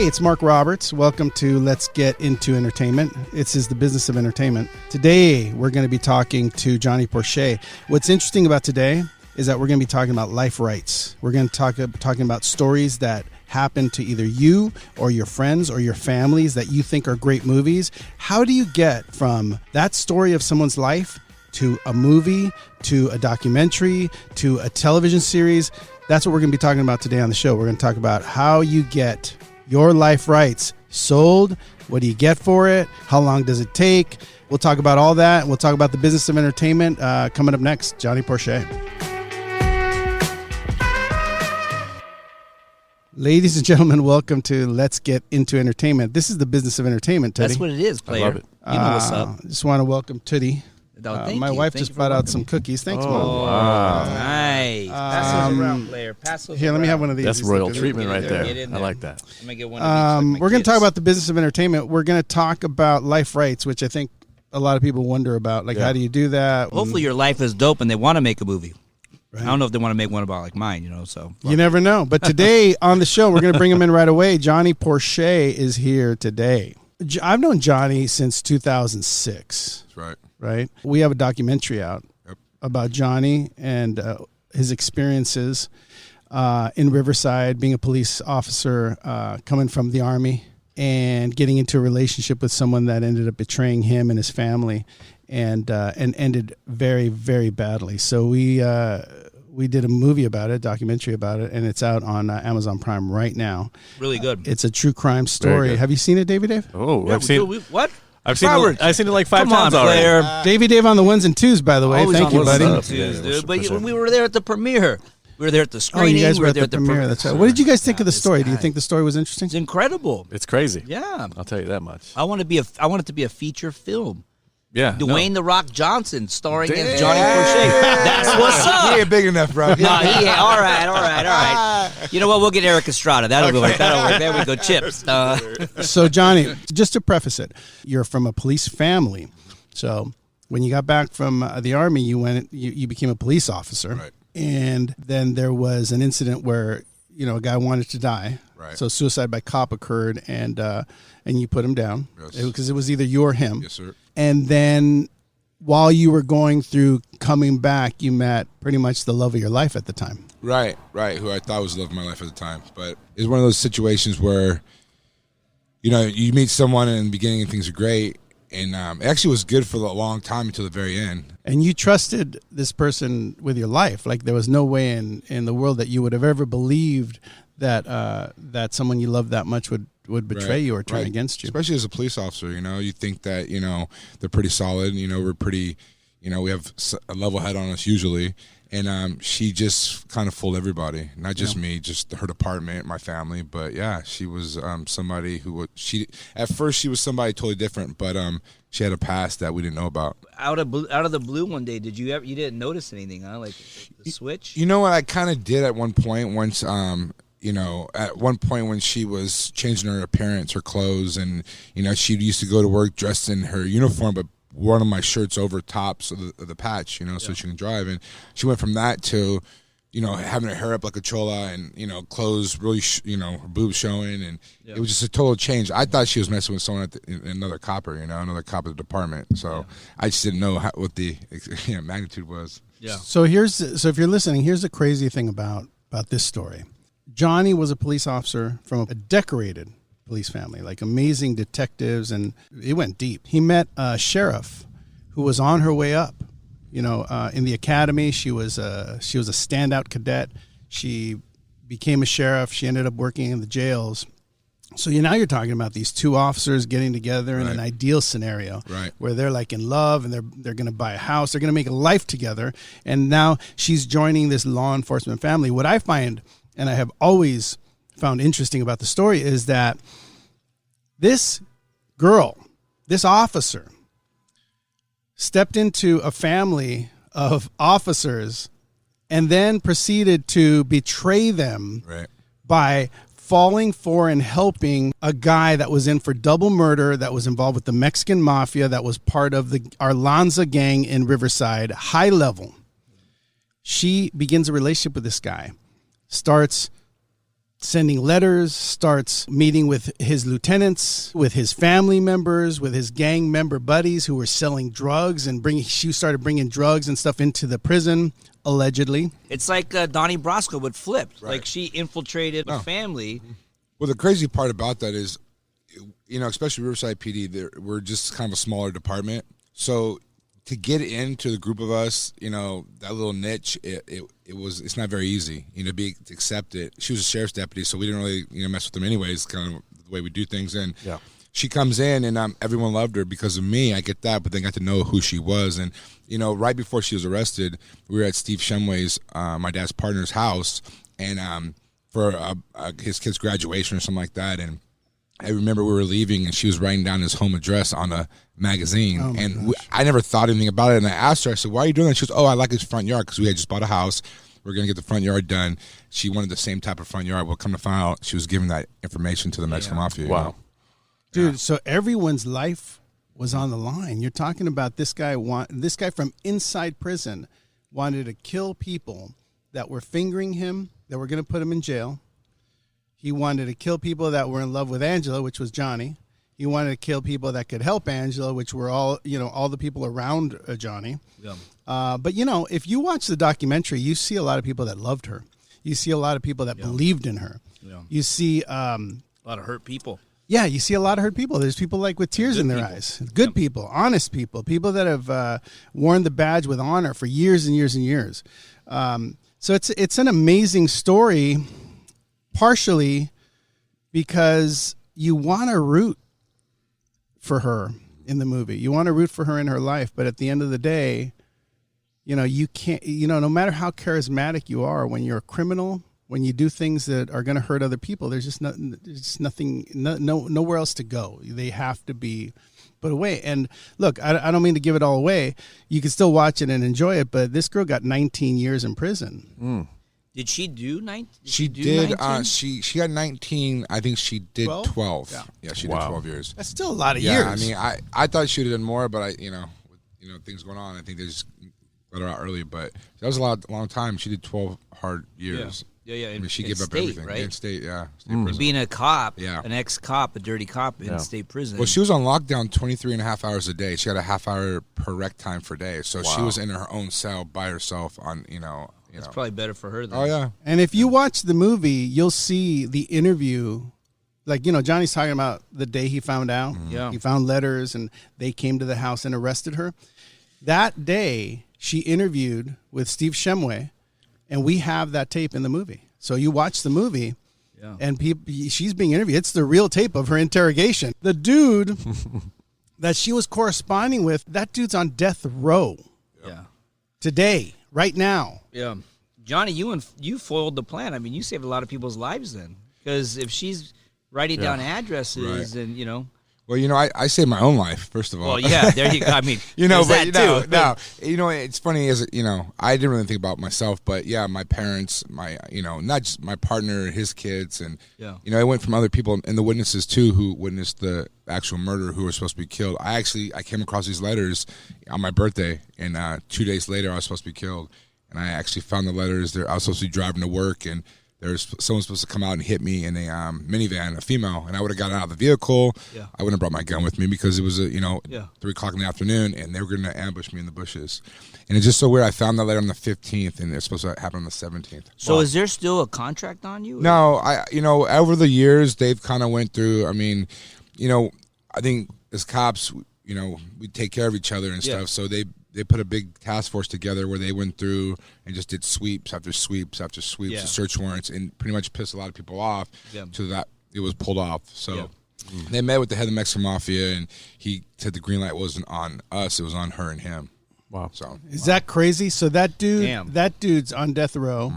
Hey, it's Mark Roberts. Welcome to Let's Get Into Entertainment. This is the business of entertainment. Today, we're going to be talking to Johnnie Porche. What's interesting about today is that we're going to be talking about life rights. We're going to talking about stories that happen to either you or your friends or your families that you think are great movies. How do you get from that story of someone's life to a movie, to a documentary, to a television series? That's what we're going to be talking about today on the show. We're going to talk about how you get your life rights sold. What do you get for it? How long does it take? We'll talk about all that. We'll talk about the business of entertainment coming up next. Johnnie Porche. Ladies and gentlemen, welcome to Let's Get Into Entertainment. This is the business of entertainment, Teddy. That's what it is, player. I love it. You know what's up. Just want to welcome Tootie. My wife just brought out some cookies. Thanks, Mom. Wow. Nice. Pass those around, player. Pass those Here, let me have one of these. That's royal treatment right there. I like that. Let me get one of these. We're going to talk about the business of entertainment. We're going to talk about life rights, which I think a lot of people wonder about. Like, how do you do that? Hopefully your life is dope and they want to make a movie. Right. I don't know if they want to make one about like mine, so. You never know. But today on the show, we're going to bring him in right away. Johnnie Porche is here today. I've known Johnny since 2006. That's right. Right? We have a documentary out about Johnny and his experiences in Riverside, being a police officer, coming from the Army, and getting into a relationship with someone that ended up betraying him and his family, and ended very, very badly. So we did a movie about it, a documentary about it, and it's out on Amazon Prime right now. Really good. It's a true crime story. Have you seen it, Davey Dave? Oh, yeah, I've seen what? I've seen it like 5 times already. Davey Dave on the ones and twos, by the way. Always Thank you, buddy. Dude. But we were there at the premiere. We were there at the screening. Oh, you guys were at the premiere. That's right. What did you guys think of the story? Do you think the story was interesting? It's incredible. It's crazy. Yeah. I'll tell you that much. I want it to be a feature film. Yeah. Dwayne "The Rock" Johnson starring as Johnnie Porche. That's what's up. He ain't big enough, bro. No, he ain't. All right. You know what? We'll get Eric Estrada. That'll work. There we go. Chips. So, Johnny, just to preface it, you're from a police family. So when you got back from the Army, you became a police officer. Right. And then there was an incident where, a guy wanted to die. Right. So suicide by cop occurred, and you put him down. Yes. Because it was either you or him. Yes, sir. And then while you were going through coming back, you met pretty much the love of your life at the time. Right, who I thought was the love of my life at the time. But it's one of those situations where, you meet someone in the beginning and things are great. And it actually was good for a long time until the very end. And you trusted this person with your life. Like, there was no way in the world that you would have ever believed that someone you loved that much would betray you or turn against you. Especially as a police officer, you think that, they're pretty solid. We're pretty, we have a level head on us usually. And she just kind of fooled everybody, not just me, just her department, my family. But yeah, she was somebody who at first she was somebody totally different, but she had a past that we didn't know about. Out of the blue one day, you didn't notice anything, huh? Like the switch? You know what? I kind of did at one point at one point when she was changing her appearance, her clothes, and, she used to go to work dressed in her uniform, but one of my shirts over tops of the patch, so she can drive. And she went from that to, having her hair up like a chola and, clothes really, her boobs showing. And it was just a total change. I thought she was messing with someone another copper, another cop of the department. So I just didn't know what the magnitude was. Yeah. So if you're listening, here's the crazy thing about this story. Johnny was a police officer from a decorated police family, like amazing detectives, and it went deep. He met a sheriff who was on her way up, in the academy. She was a standout cadet. She became a sheriff. She ended up working in the jails. So now you're talking about these two officers getting together in an ideal scenario, where they're like in love and they're going to buy a house. They're going to make a life together. And now she's joining this law enforcement family. What I find, and I have always found interesting about the story, is that this girl, this officer, stepped into a family of officers and then proceeded to betray them by falling for and helping a guy that was in for double murder, that was involved with the Mexican mafia, that was part of the Arlanza gang in Riverside, high level. She begins a relationship with this guy, starts sending letters, starts meeting with his lieutenants, with his family members, with his gang member buddies who were selling drugs, and she started bringing drugs and stuff into the prison, allegedly. It's like Donnie Brasco would flip. Right. Like she infiltrated the family. Well, the crazy part about that is, especially Riverside PD, we're just kind of a smaller department. So to get into the group of us, that little niche, it's not very easy, to accept it. She was a sheriff's deputy, so we didn't really, mess with them anyways, kind of the way we do things. And she comes in, and everyone loved her because of me. I get that, but they got to know who she was. And, right before she was arrested, we were at Steve Shumway's, my dad's partner's house, and for his kid's graduation or something like that. And I remember we were leaving, and she was writing down his home address on a magazine, and I never thought anything about it. And I asked her, I said, "Why are you doing that?" She goes, "Oh, I like his front yard because we had just bought a house. We're going to get the front yard done." She wanted the same type of front yard. Well, come to find out, she was giving that information to the Mexican Mafia. Wow. Dude, so everyone's life was on the line. You're talking about this guy from inside prison wanted to kill people that were fingering him, that were going to put him in jail. He wanted to kill people that were in love with Angela, which was Johnny. He wanted to kill people that could help Angela, which were all the people around Johnny. Yeah. But, if you watch the documentary, you see a lot of people that loved her. You see a lot of people that believed in her. Yeah. You see a lot of hurt people. Yeah, you see a lot of hurt people. There's people with tears in their eyes. Good people, honest people that have worn the badge with honor for years and years and years. So it's an amazing story, partially because you want to root for her in the movie. You want to root for her in her life, but at the end of the day, you can't, no matter how charismatic you are, when you're a criminal, when you do things that are going to hurt other people, there's nothing, nowhere else to go. They have to be put away. And look, I don't mean to give it all away. You can still watch it and enjoy it, but this girl got 19 years in prison. Mm. Did she do 19? She did. She got 19. I think she did 12. Yeah, she did 12 years. That's still a lot of years. I mean, I thought she would have done more, but with things going on, I think they just let her out early. But that was a long time. She did 12 hard years. Yeah. I mean, she gave up state, everything. Right? In state, prison. Being a cop, an ex-cop, a dirty cop in state prison. Well, she was on lockdown 23 and a half hours a day. She had a half hour per rec time per day. So she was in her own cell by herself on, It's probably better for her than. Oh, yeah. And if you watch the movie, you'll see the interview. Like, Johnny's talking about the day he found out. Mm-hmm. Yeah. He found letters, and they came to the house and arrested her. That day, she interviewed with Steve Shumway, and we have that tape in the movie. So you watch the movie, and she's being interviewed. It's the real tape of her interrogation. The dude that she was corresponding with, that dude's on death row. Yeah. Today, right now. Yeah. Johnny, you foiled the plan. I mean, you saved a lot of people's lives then. Because if she's writing down addresses and, Well, I saved my own life, first of all. Well, yeah, there you go. I mean, it's funny as I didn't really think about myself, but my parents, not just my partner, his kids, and it went from other people and the witnesses too who witnessed the actual murder who were supposed to be killed. I came across these letters on my birthday, and 2 days later I was supposed to be killed, and I actually found the letters there. I was supposed to be driving to work, and there's someone supposed to come out and hit me in a minivan, a female, and I would have gotten out of the vehicle. Yeah. I wouldn't have brought my gun with me because it was 3 o'clock in the afternoon, and they were going to ambush me in the bushes. And it's just so weird. I found that letter on the 15th, and it's supposed to happen on the 17th. So is there still a contract on you? Or? No, over the years they've kind of went through. I mean, I think as cops, we take care of each other and stuff. So they put a big task force together where they went through and just did sweeps after sweeps after sweeps of search warrants and pretty much pissed a lot of people off to that it was pulled off. So they met with the head of the Mexican Mafia, and he said the green light wasn't on us, it was on her and him. Wow. So is that crazy? So that dude's on death row.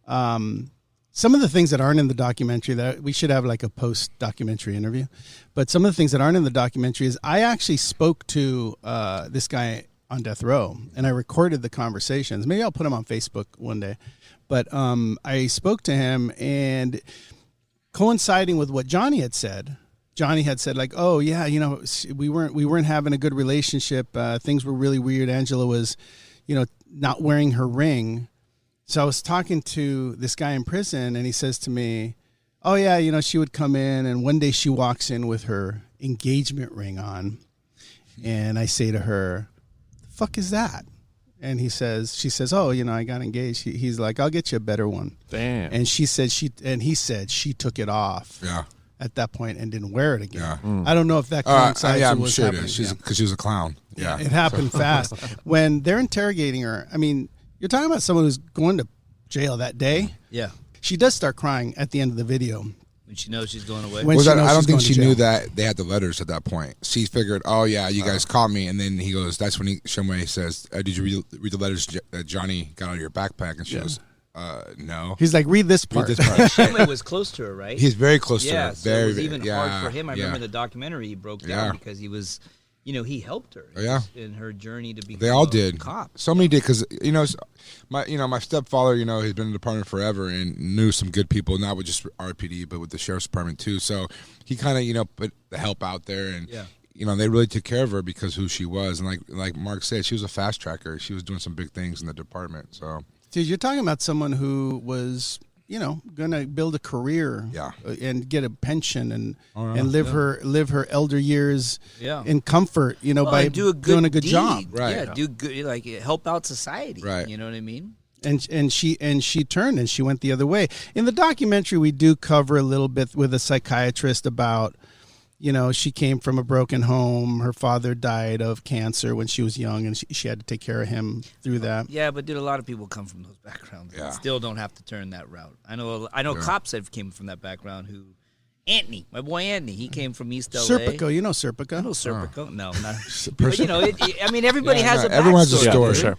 Mm-hmm. Some of the things that aren't in the documentary, that we should have like a post-documentary interview, but some of the things that aren't in the documentary is I actually spoke to this guy on death row, and I recorded the conversations. Maybe I'll put them on Facebook one day. But I spoke to him, and coinciding with what Johnny had said like, oh yeah, we weren't having a good relationship. Things were really weird. Angela was, not wearing her ring. So I was talking to this guy in prison, and he says to me, oh yeah, she would come in, and one day she walks in with her engagement ring on, and I say to her, "The fuck is that?" And she says, "Oh, I got engaged." He's like, "I'll get you a better one." Damn. And he said she took it off. Yeah. At that point, and didn't wear it again. Yeah. I don't know if that coincides yeah, with I'm what's sure it happening. is. Because she was a clown. Yeah. It happened fast. When they're interrogating her, I mean, you're talking about someone who's going to jail that day. Yeah. She does start crying at the end of the video. When she knows she's going away. I don't think she knew that they had the letters at that point. She figured, oh yeah, you guys caught me, and then he goes. That's when Shumway says, "Did you read the letters that Johnny got out of your backpack?" And she goes, "No." He's like, "Read this part." Read this part. Shumway was close to her, right? He's very close to her. Yeah, so it was even yeah, hard for him. I remember in the documentary he broke down because he was, he helped her. In her journey to become they all did. Cop. So many did because my stepfather, he's been in the department forever and knew some good people, not with just RPD but with the sheriff's department too. So he kind of put the help out there, and they really took care of her because who she was, and like Mark said, she was a fast tracker. She was doing some big things in the department. So dude, you're talking about someone who was going to build a career and get a pension and live her elder years in comfort, by doing a good job. Right. Yeah, do good, like help out society. Right. You know what I mean? And she turned and she went the other way. In the documentary, we do cover a little bit with a psychiatrist about, she came from a broken home. Her father died of cancer when she was young, and she had to take care of him through that. Yeah, but dude, a lot of people come from those backgrounds and still don't have to turn that route. I know cops that came from that background who... Anthony, my boy Anthony, he came from East LA. Serpico, you know Serpico? I know Serpico. No, not... But, everybody has a backstory. Everyone has a story. For sure.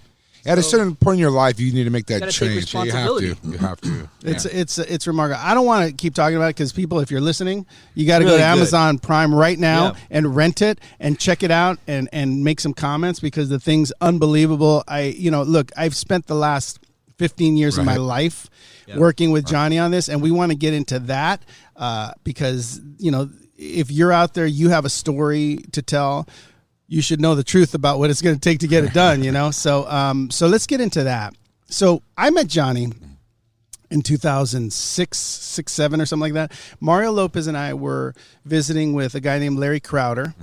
At a certain point in your life, you need to make that change. You have to. You have to. It's remarkable. I don't want to keep talking about it because people, if you're listening, you got to go to Amazon Prime right now and rent it and check it out and make some comments because the thing's unbelievable. Look, I've spent the last 15 years of my life working with Johnny on this, and we want to get into that because, if you're out there, you have a story to tell. You should know the truth about what it's going to take to get it done, So let's get into that. So I met Johnny in 2006, 7 or something like that. Mario Lopez and I were visiting with a guy named Larry Crowder,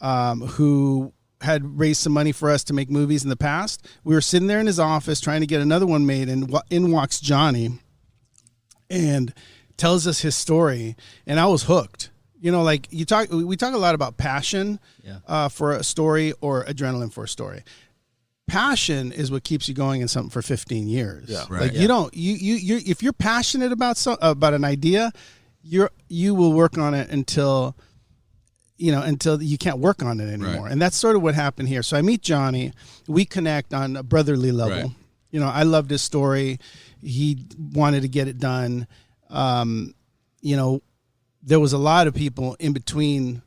who had raised some money for us to make movies in the past. We were sitting there in his office trying to get another one made, and in walks Johnny and tells us his story, and I was hooked. We talk a lot about passion for a story or adrenaline for a story. Passion is what keeps you going in something for 15 years. Yeah, right. Like you if you're passionate about an idea, you will work on it until you can't work on it anymore. Right. And that's sort of what happened here. So I meet Johnny, we connect on a brotherly level. Right. I loved his story. He wanted to get it done. There was a lot of people in between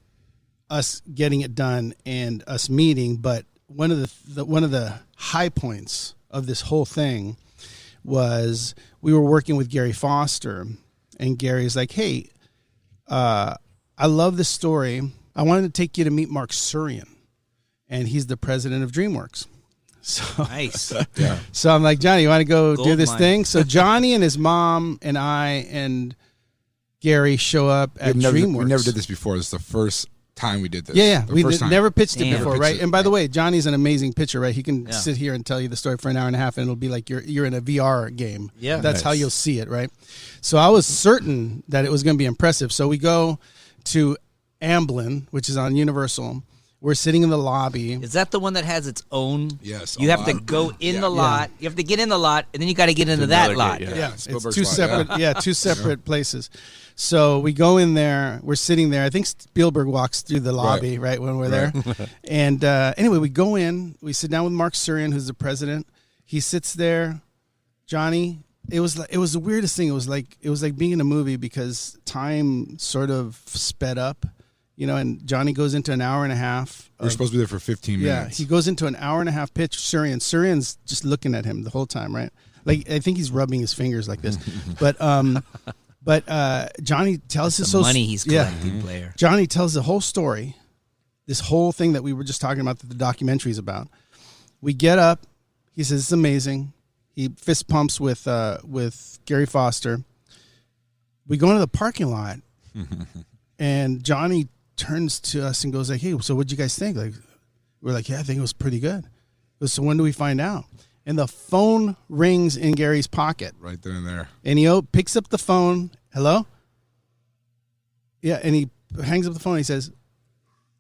us getting it done and us meeting, but one of the high points of this whole thing was we were working with Gary Foster, and Gary's like, "Hey, I love this story. I wanted to take you to meet Mark Surian, and he's the president of DreamWorks." So nice. So I'm like, "Johnny, you want to go do this thing?" So Johnny and his mom and I and Gary show up at DreamWorks. We never did this before. This is the first time we did this. Yeah. We never pitched it before, right? And by the way, Johnny's an amazing pitcher, right? He can sit here and tell you the story for an hour and a half, and it'll be like you're in a VR game. Yeah. That's how you'll see it, right? So I was certain that it was going to be impressive. So we go to Amblin, which is on Universal. We're sitting in the lobby. Is that the one that has its own? Yes. You have to go in the lot. You have to get in the lot, and then you got to get into that lot. It's two separate. Two separate places. So we go in there. We're sitting there. I think Spielberg walks through the lobby right when we're there. And anyway, we go in. We sit down with Mark Surian, who's the president. He sits there. Johnny. It was the weirdest thing. It was like being in a movie because time sort of sped up. And Johnny goes into an hour and a half. We're supposed to be there for 15 minutes. Yeah, he goes into an hour and a half pitch. Surian's just looking at him the whole time, right? Like, I think he's rubbing his fingers like this. But Johnny tells us money he's collecting, player. Johnny tells the whole story, this whole thing that we were just talking about that the documentary is about. We get up. He says, "It's amazing." He fist pumps with Gary Foster. We go into the parking lot, and Johnny turns to us and goes like, "Hey, so what'd you guys think?" Like, we're like, "Yeah, I think it was pretty good." So when do we find out? And the phone rings in Gary's pocket. Right there and there. And he picks up the phone. Hello? Yeah, and he hangs up the phone and he says,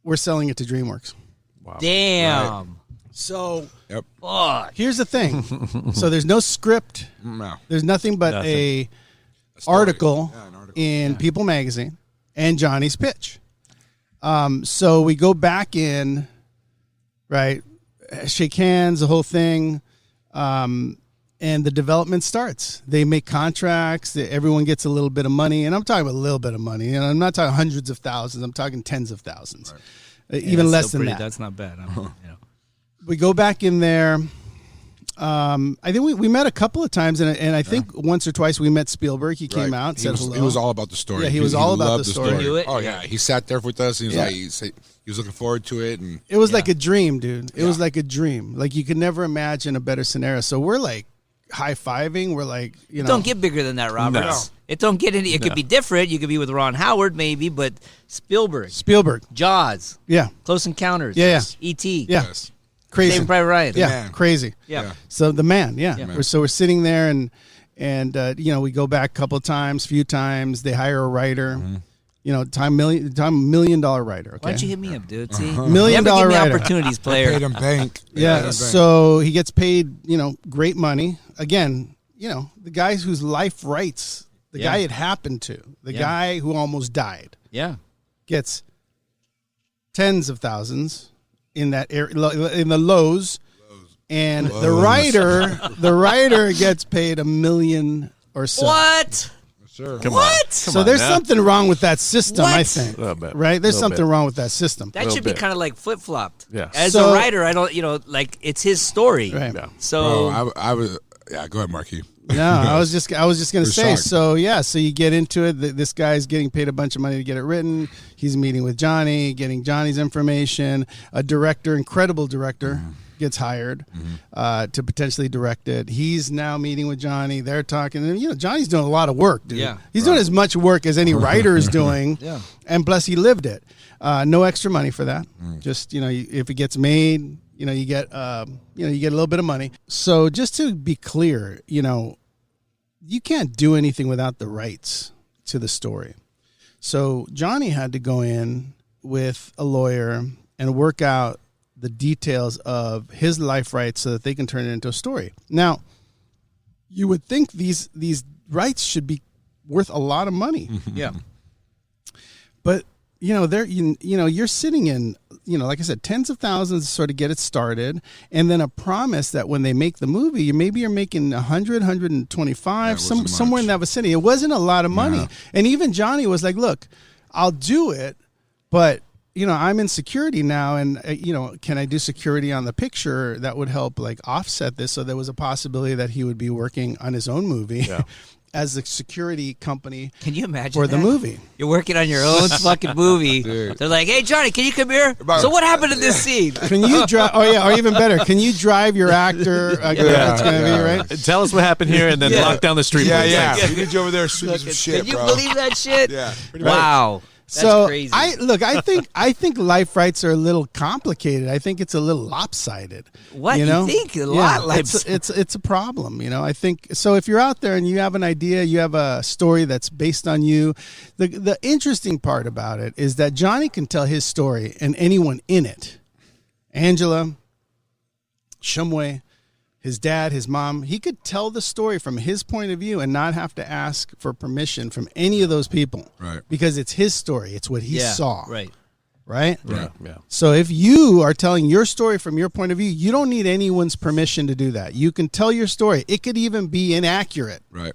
"We're selling it to DreamWorks." Wow. Damn. Right. So Fuck. here's the thing. So there's no script. No. There's nothing but A story. article Yeah, an article. in People Magazine and Johnny's pitch. So we go back in, right, shake hands, the whole thing, and the development starts. They make contracts. Everyone gets a little bit of money, and I'm talking about a little bit of money. And I'm not talking hundreds of thousands. I'm talking tens of thousands, even less than that. That's not bad. We go back in there. I think we met a couple of times, and I think once or twice we met Spielberg. He came out, said hello. He was all about the story. Yeah, he was all about loved the story. Knew it? Oh yeah, he sat there with us. And he was like, he was looking forward to it, and It was like a dream, dude. It was like a dream. Like you could never imagine a better scenario. So we're like high fiving. We're like, Don't get bigger than that, Robert. No. It don't get any. It could be different. You could be with Ron Howard, maybe, but Spielberg, Jaws, Yeah, Close Encounters, Yeah. E.T., yeah, yes. crazy. Saving Private Ryan. Yeah, Man. crazy. Yeah. So the man, yeah. Yeah. We're sitting there, and we go back a couple of times, few times. They hire a writer. Time $1 million writer. Okay? Why don't you hit me up, dude? See, $1 million never give me writer. opportunities, player. Paid him bank. Yeah. So he gets paid, great money. Again, the guys whose life rights, the guy it happened to, the guy who almost died, Yeah. gets tens of thousands in that area, in the lows, and the writer gets paid $1 million or so. What? Sure. Come What? on. So there's something wrong with that system, I What? think. A little bit. Right? There's Little something bit. wrong with that system. That should be kind of like flip flopped. Yeah. As So- a writer, I don't, it's his story. Right. Yeah. So Bro, I was. Yeah, go ahead, Marky. No, I was just going to We're say. shocked. So so you get into it. This guy's getting paid a bunch of money to get it written. He's meeting with Johnny, getting Johnny's information. A director, incredible director, gets hired to potentially direct it. He's now meeting with Johnny. They're talking. And, Johnny's doing a lot of work, dude. Yeah. He's doing as much work as any writer is doing. Yeah. And plus, he lived it. No extra money for that. Just if it gets made. You get a little bit of money. So just to be clear, you can't do anything without the rights to the story. So Johnny had to go in with a lawyer and work out the details of his life rights so that they can turn it into a story. Now, you would think these rights should be worth a lot of money. yeah. But you're sitting in, like I said, tens of thousands to sort of get it started, and then a promise that when they make the movie, you're making 100, 125, somewhere in that vicinity. It wasn't a lot of money. No. And even Johnny was like, "Look, I'll do it, but I'm in security now, and can I do security on the picture that would help like offset this?" So there was a possibility that he would be working on his own movie. Yeah. As the security company Can you imagine for the that? movie. You're working on your own fucking movie. Dude. They're like, "Hey, Johnny, can you come here?" So what happened in this scene? Can you drive? Oh yeah, or even better, can you drive your actor? That's going to be right. Tell us what happened here and then lock down the street. Yeah, please. yeah. Thanks. We need you over there shooting some shit, Can you bro. believe that shit? Yeah. Wow. That's So crazy. I think life rights are a little complicated. I think it's a little lopsided. What? You think? A lot lopsided? It's a problem. I think so. If you're out there and you have an idea, you have a story that's based on you. The interesting part about it is that Johnny can tell his story and anyone in it, Angela, Shumway, his dad, his mom, he could tell the story from his point of view and not have to ask for permission from any of those people. Right. Because it's his story. It's what he saw. Right. Right? Yeah. Yeah. So if you are telling your story from your point of view, you don't need anyone's permission to do that. You can tell your story. It could even be inaccurate. Right.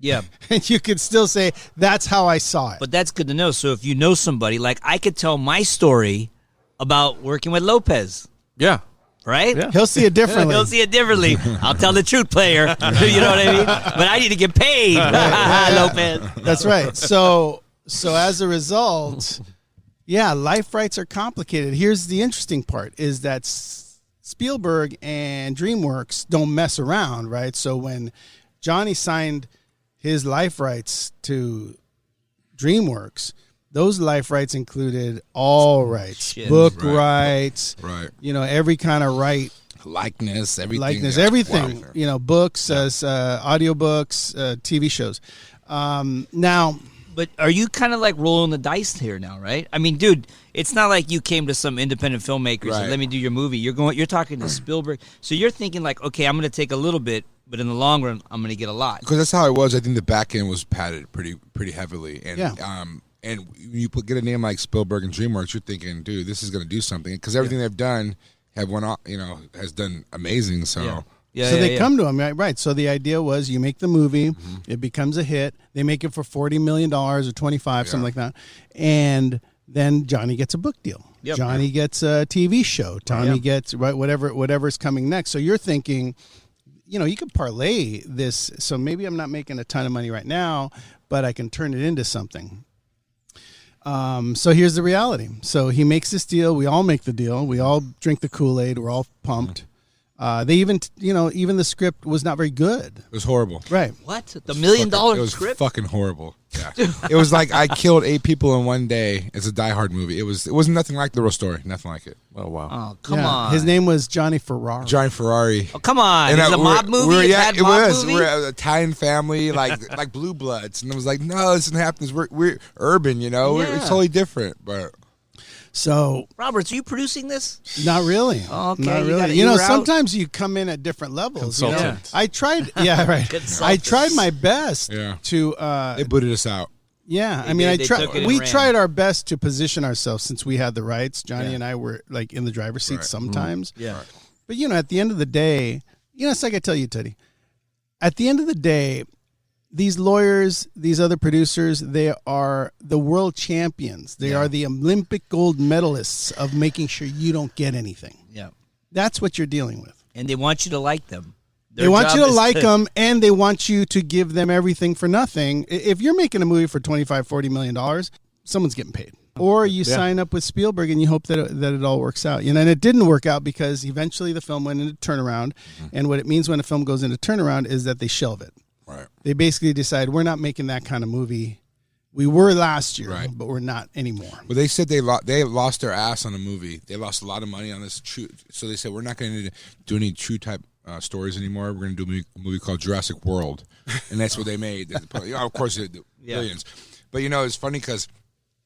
Yeah. And you could still say, that's how I saw it. But that's good to know. So if you know somebody, like I could tell my story about working with Lopez, Yeah. right? Yeah. He'll see it differently. He'll see it differently. I'll tell the truth, player. You know what I mean? But I need to get paid, Lopez. That's right. So as a result, yeah, life rights are complicated. Here's the interesting part is that Spielberg and DreamWorks don't mess around, right? So when Johnny signed his life rights to DreamWorks, those life rights included all rights, book rights, every kind of right. Likeness, everything. Everything. Wow. Books, audiobooks, TV shows. Now... But are you kind of like rolling the dice here now, right? I mean, dude, it's not like you came to some independent filmmaker and said, let me do your movie. You're talking to Spielberg. So you're thinking like, okay, I'm going to take a little bit, but in the long run, I'm going to get a lot. Because that's how it was. I think the back end was padded pretty heavily. And and you get a name like Spielberg and DreamWorks, you're thinking, dude, this is going to do something. Because everything they've done has done amazing. So... So they come to him, right? So the idea was you make the movie, it becomes a hit, they make it for $40 million or 25, something like that, and then Johnny gets a book deal. Yep. Johnny gets a TV show. Johnny gets whatever's coming next. So you're thinking, you could parlay this. So maybe I'm not making a ton of money right now, but I can turn it into something. So here's the reality. So he makes this deal. We all make the deal. We all drink the Kool-Aid. We're all pumped. They even the script was not very good. It was horrible. Right. What? The $1 million script? It was fucking horrible. Yeah. It was like I killed 8 people in one day. It's a Die Hard movie. It wasn't nothing like the real story. Nothing like it. Oh, wow. Oh, come on. His name was Johnny Ferrari. Johnny Ferrari. Oh, come on. It's a mob movie? It was. Movie? We're an Italian family, like Blue Bloods. And I was like, no, this isn't happening. We're urban, It's totally different. But... So, Roberts, are you producing this? Not really. Oh, okay. Not really. Sometimes you come in at different levels. Consultant. I tried. Yeah, right. I tried my best to. They booted us out. Yeah, I mean, we tried our best to position ourselves since we had the rights. Johnny and I were like in the driver's seat sometimes. Mm-hmm. Yeah. But at the end of the day, it's like I tell you, Teddy. At the end of the day, these lawyers, these other producers, they are the world champions. They are the Olympic gold medalists of making sure you don't get anything. Yeah. That's what you're dealing with. And they want you to like them. They want you to like them, and they want you to give them everything for nothing. If you're making a movie for $25, $40 million, someone's getting paid. Or you sign up with Spielberg and you hope that it all works out. And it didn't work out because eventually the film went into turnaround. And what it means when a film goes into turnaround is that they shelve it. Right. They basically decide we're not making that kind of movie. We were last year, but we're not anymore. Well, they said they lost their ass on a movie. They lost a lot of money on this. So they said we're not going to do any true type stories anymore. We're going to do a movie called Jurassic World, and that's what they made. Of course, billions. But it's funny because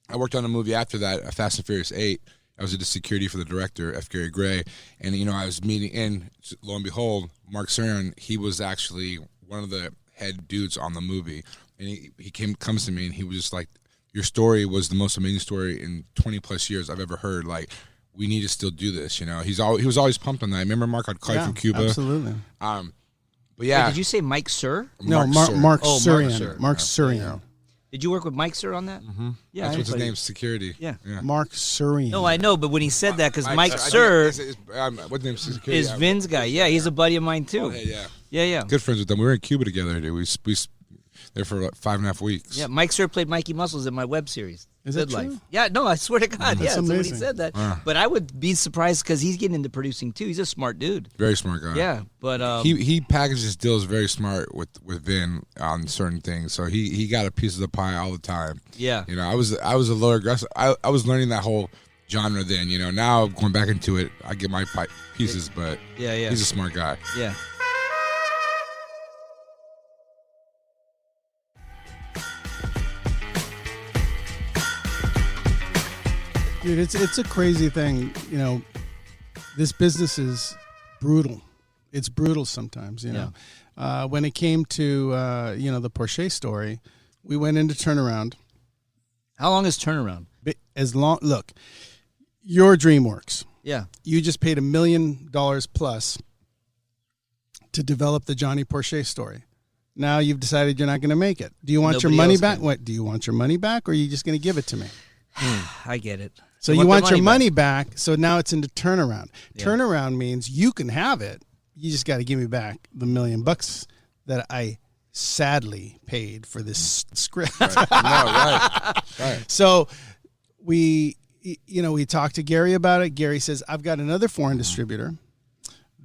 I worked on a movie after that, Fast and Furious 8. I was the security for the director, F. Gary Gray, and I was meeting. And lo and behold, Mark Cerny, he was actually one of the head dudes on the movie, and he comes to me and he was just like, your story was the most amazing story in 20 plus years I've ever heard. Like, we need to still do this. He was always pumped on that. Remember Mark? I'd call from Cuba. Absolutely. But yeah. Wait, did you say Mike Sir? No, Mark Cerny. Mark Cerny. Yeah. Did you work with Mike Sir on that? Mm-hmm. Yeah, that's what's his name. Security. Yeah. Mark Cerny. No, I know, but when he said that, because Mike Sir what's name? Security. Is Vin's guy. Yeah, he's a buddy of mine too. Oh, yeah. Good friends with them. We were in Cuba together, dude. We there for like 5.5 weeks. Yeah, Mike Sir played Mikey Muscles in my web series. Is that true? Life. Yeah, no, I swear to God. That's somebody amazing. said that. But I would be surprised because he's getting into producing too. He's a smart dude. Very smart guy. Yeah, but he packages deals very smart with Vin on certain things. So he got a piece of the pie all the time. Yeah. I was a little aggressive. I was learning that whole genre then. Now going back into it, I get my pieces. But he's a smart guy. Yeah. Dude, it's a crazy thing. This business is brutal. It's brutal sometimes. When it came to the Porche story, we went into turnaround. How long is turnaround? Look, your DreamWorks. Yeah. You just paid $1 million plus to develop the Johnnie Porche story. Now you've decided you're not going to make it. Do you want your money back? What? Do you want your money back, or are you just going to give it to me? I get it. So you want your money back, so now it's into turnaround. Yeah. Turnaround means you can have it. You just got to give me back the $1 million that I sadly paid for this script. Right. So we talked to Gary about it. Gary says, I've got another foreign distributor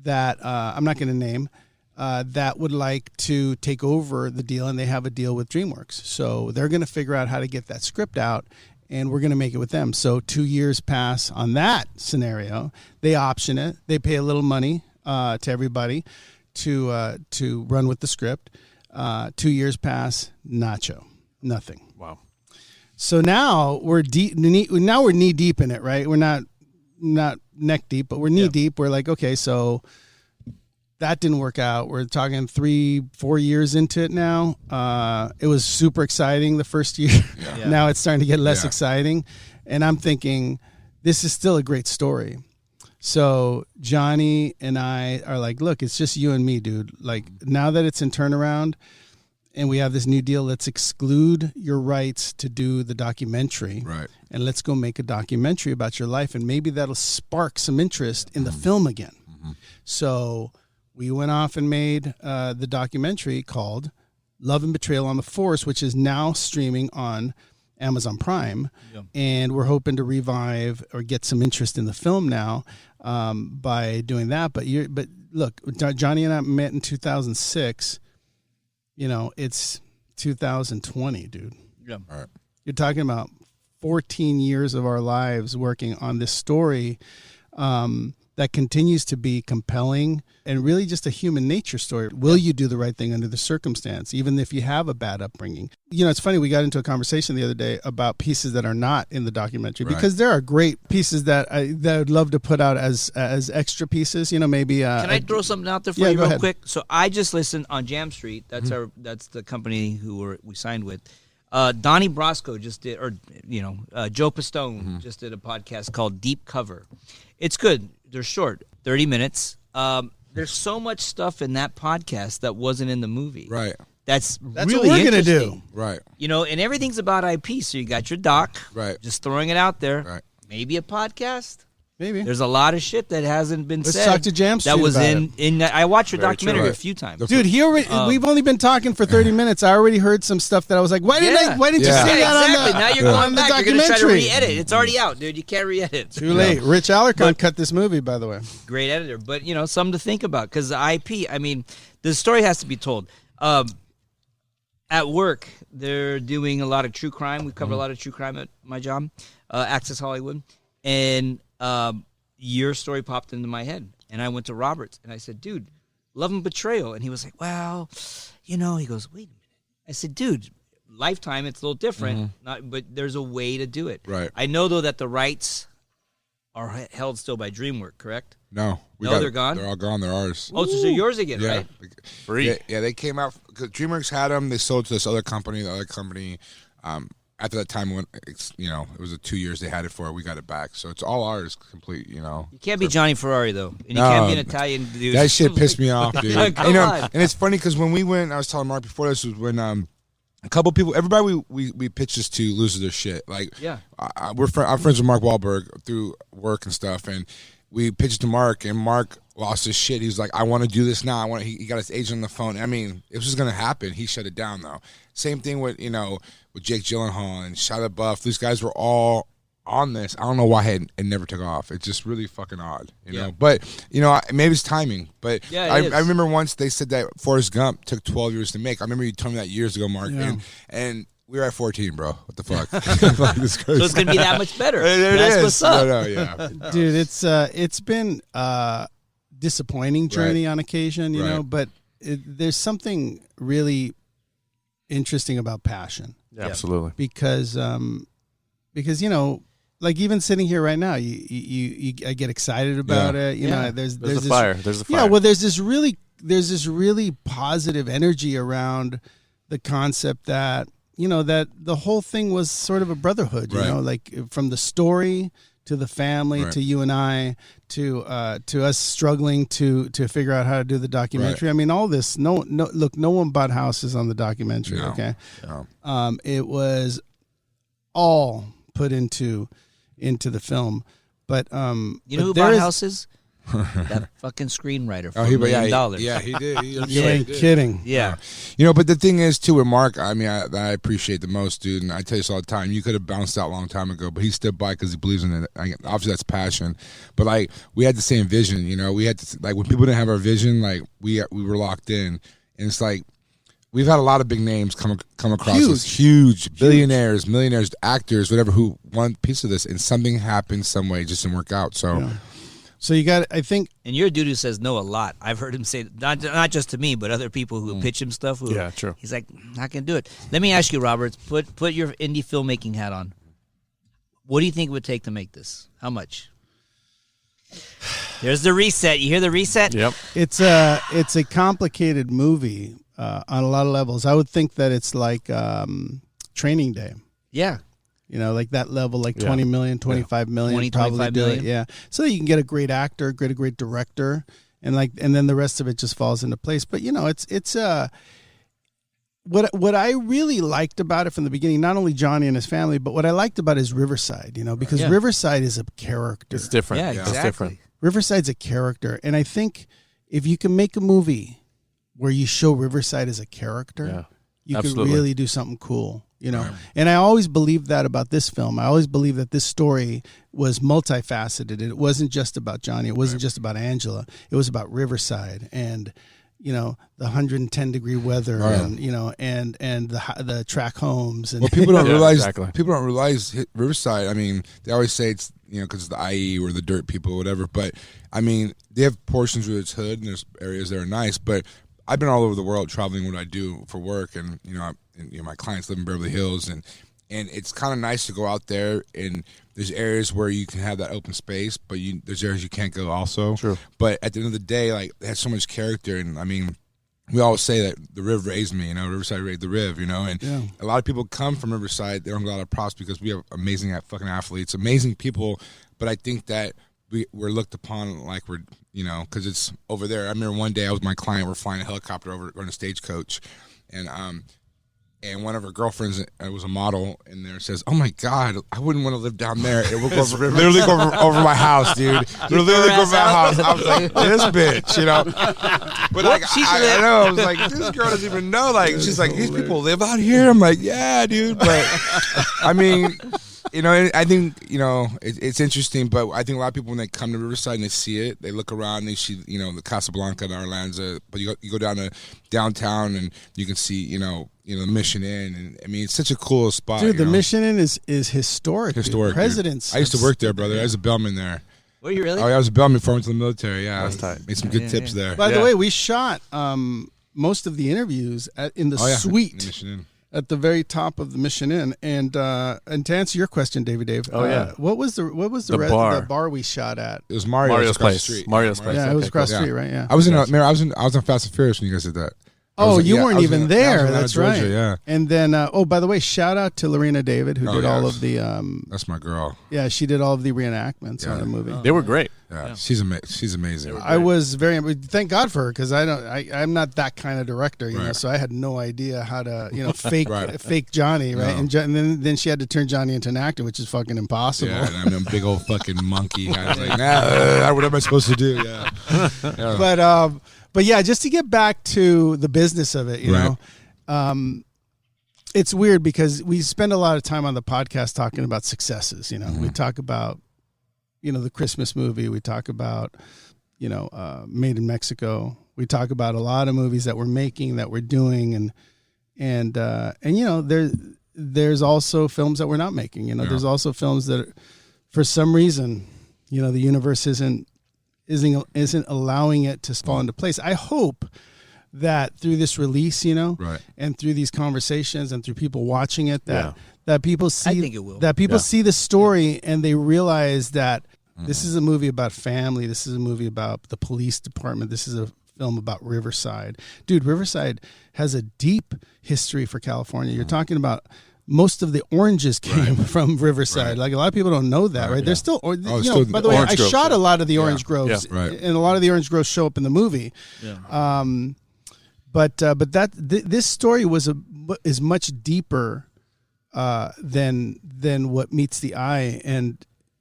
that I'm not going to name. that would like to take over the deal, and they have a deal with DreamWorks. So they're going to figure out how to get that script out, and we're going to make it with them. So 2 years pass on that scenario. They option it. They pay a little money to everybody to run with the script. 2 years pass, nacho, nothing. Wow. So now we're we're knee deep in it, right? We're not neck deep, but we're knee deep. We're like, okay, so that didn't work out. We're talking 3-4 years into it now. It was super exciting the first year. Yeah. Now it's starting to get less exciting. And I'm thinking, this is still a great story. So Johnny and I are like, look, it's just you and me, dude. Like, now that it's in turnaround and we have this new deal, let's exclude your rights to do the documentary. Right. And let's go make a documentary about your life. And maybe that'll spark some interest in the film again. Mm-hmm. So we went off and made the documentary called Love and Betrayal on the Force, which is now streaming on Amazon Prime. Yep. And we're hoping to revive or get some interest in the film now by doing that. But look, Johnny and I met in 2006. You know, it's 2020, dude. Yeah. All right. You're talking about 14 years of our lives working on this story that continues to be compelling and really just a human nature story. Will you do the right thing under the circumstance, even if you have a bad upbringing? You know, it's funny, we got into a conversation the other day about pieces that are not in the documentary, because there are great pieces that I'd love to put out as extra pieces, you know, maybe. Can I throw something out there for you real quick? So I just listened on Jam Street. That's that's the company we signed with. Donnie Brasco just did, or Joe Pistone just did a podcast called Deep Cover. It's good. They're short, 30 minutes. There's so much stuff in that podcast that wasn't in the movie. Right. That's really what we're going to do. Right. You know, and everything's about IP. So you got your doc. Right. Just throwing it out there. Right. Maybe a podcast. Maybe. There's a lot of shit that hasn't been Let's said. talk to Jam Street that was about in. I watched your Very documentary true. a few times. Dude, we've only been talking for 30 minutes. I already heard some stuff that I was like, why didn't you say that exactly. Now you're going back. You're going to try to documentary? re-edit. It's already out, dude. You can't re-edit. Too late. Rich Alarcon cut this movie, by the way. Great editor. But, something to think about, because the IP, I mean, the story has to be told. At work, they're doing a lot of true crime. We cover a lot of true crime at my job, Access Hollywood. And your story popped into my head. And I went to Roberts, and I said, dude, Love and Betrayal. And he was like, well, he goes, wait a minute. I said, dude, Lifetime, it's a little different, but there's a way to do it. Right. I know, though, that the rights are held still by DreamWorks, correct? No. They're gone? They're all gone. They're ours. Oh, so yours again, right? Free. Yeah, they came out because DreamWorks had them. They sold to this other company. The other company, after that time, when it was 2 years they had it for. We got it back, so it's all ours, complete. You can't be Johnny Ferrari though, and you can't be an Italian dude. That shit pissed me off, dude. Come on. And it's funny because when we went, I was telling Mark before this was when a couple people, everybody we pitched this to loses their shit. Like, I'm friends with Mark Wahlberg through work and stuff, and we pitched to Mark, and Mark lost his shit. He was like, I want to do this now. He got his agent on the phone. I mean, it was just going to happen. He shut it down, though. Same thing with, with Jake Gyllenhaal and Shia LaBeouf. These guys were all on this. I don't know why it never took off. It's just really fucking odd, you know. But, maybe it's timing. But I remember once they said that Forrest Gump took 12 years to make. I remember you told me that years ago, Mark. Yeah. And we were at 14, bro. What the fuck? So it's going to be that much better. That's what's up. No. Dude, it's been disappointing journey on occasion, you know, but there's something really interesting about passion. Yeah, absolutely. Because like even sitting here right now, I get excited about it. You know, there's the this fire. There's the fire. Yeah, well, there's this really positive energy around the concept that that the whole thing was sort of a brotherhood. You know, like from the story to the family to you and I to us struggling to figure out how to do the documentary. I mean, all this. No, no one bought houses on the documentary. No. Okay, No. it was all put into the film. But who bought houses? That fucking screenwriter for Oh, $1 million. yeah, he did. You ain't kidding. Yeah. You know, but the thing is, too, with Mark, I mean, I appreciate the most, dude, and I tell you this all the time. You could have bounced out a long time ago, but he stood by because he believes in it. Obviously, that's passion. But, like, we had the same vision, you know? We had to, like, when people didn't have our vision, like, we were locked in. And it's like, we've had a lot of big names come across us. Huge. Billionaires, millionaires, actors, whatever, who want a piece of this, and something happened some way, it just didn't work out, so... Yeah. So you got, I think, And you're a dude who says no a lot. I've heard him say, not just to me, but other people who pitch him stuff. Yeah, true. He's like, not going to do it. Let me ask you, Robert, put your indie filmmaking hat on. What do you think it would take to make this? How much? There's the reset. You hear the reset? Yep. it's a complicated movie on a lot of levels. I would think that it's like Training Day. Yeah. You know, like that level, like Yeah. 20 million, 25 million, 20, probably 25 do million. it. Yeah. So that you can get a great actor, get a great director, and then the rest of it just falls into place. But you know, it's what I really liked about it from the beginning, not only Johnny and his family, but what I liked about it is Riverside, you know, because Yeah. Riverside is a character. It's different. Yeah, It's exactly. different. Riverside's a character. And I think if you can make a movie where you show Riverside as a character, Yeah. you Absolutely. could really do something cool, you know. And I always believed that about this film. I always believed that this story was multifaceted. It wasn't just about Johnny. It wasn't just about Angela. It was about Riverside and, you know, the 110-degree weather and, you know, and the track homes. And Well, people don't Yeah, realize. exactly. People don't realize Riverside. I mean, they always say it's because it's the IE or the dirt people, or whatever. But I mean, they have portions where it's hood and there's areas that are nice. But I've been all over the world traveling what I do for work, and my clients live in Beverly Hills, and it's kind of nice to go out there, and there's areas where you can have that open space, but there's areas you can't go also. True. But at the end of the day, like, it has so much character, and I mean, we always say that the Riv raised me, you know, Riverside raised the Riv, you know, and a lot of people come from Riverside. They don't get a lot of props because we have amazing fucking athletes, amazing people, but I think that we're looked upon like we're, you know, because it's over there. I remember one day I was with my client, we're flying a helicopter over on a stagecoach, and one of her girlfriends was a model in there, says, "Oh my God, I wouldn't want to live down there. It would literally go over my house, dude. It would literally go over my house." I was like, "This bitch," you know. But like, I know, I was like, "This girl doesn't even know." Like, she's like, "These people live out here." I'm like, "Yeah, dude." But I mean, you know, I think, you know, it's interesting, but I think a lot of people, when they come to Riverside and they see it, they look around and they see, you know, the Casablanca, the Arlanza, but you go down to downtown and you can see, you know, the Mission Inn, and I mean, it's such a cool spot. dude, the know? Mission Inn is historic. Historic, dude. Presidents. I used to work there, brother. I was a bellman there. Were you really? Oh, yeah, I was a bellman before I went to the military. Yeah, That's tight. Made some good tips there. By the Yeah. way, we shot most of the interviews in the Oh, yeah, suite the Mission Inn. at the very top of the Mission Inn. And to answer your question, Dave. Oh, yeah. what was the The bar. the bar we shot at? It was Mario's across place. the street. Mario's place. Yeah, it was Okay, across cool. the street, right? Yeah. I was I was on Fast and Furious when you guys did that. I Oh, was- you yeah, weren't I was even in- there. I was in That's Georgia, right. Yeah, And then, by the way, shout out to Lorena David, who Oh, did all yes. of the. that's my girl. Yeah, she did all of the reenactments on the movie. They were great. Yeah, she's amazing. I was thank God for her, because I'm not that kind of director, you know. Right. So I had no idea how to, fake Right. fake Johnny, right? No. And then she had to turn Johnny into an actor, which is fucking impossible. Yeah, and I'm a big old fucking monkey. I was like, nah, what am I supposed to do? Yeah. But yeah, just to get back to the business of it, you Right. know, it's weird because we spend a lot of time on the podcast talking about successes. You know, we talk about, the Christmas movie. We talk about, Made in Mexico. We talk about a lot of movies that we're making, that we're doing, and there's also films that we're not making. There's also films that, for some reason, the universe isn't allowing it to fall into place. I hope that through this release, Right. and through these conversations and through people watching it, that people see, I think it will. that people Yeah. see the story and they realize that this is a movie about family. This is a movie about the police department. This is a film about Riverside. Dude, Riverside has a deep history for California. You're talking about most of the oranges came from Riverside. Right. Like, a lot of people don't know that, right? There's still, still by the way, orange I groves, shot yeah. a lot of the orange groves, Yeah. Right. and a lot of the orange groves show up in the movie. Yeah. But this story is much deeper than what meets the eye,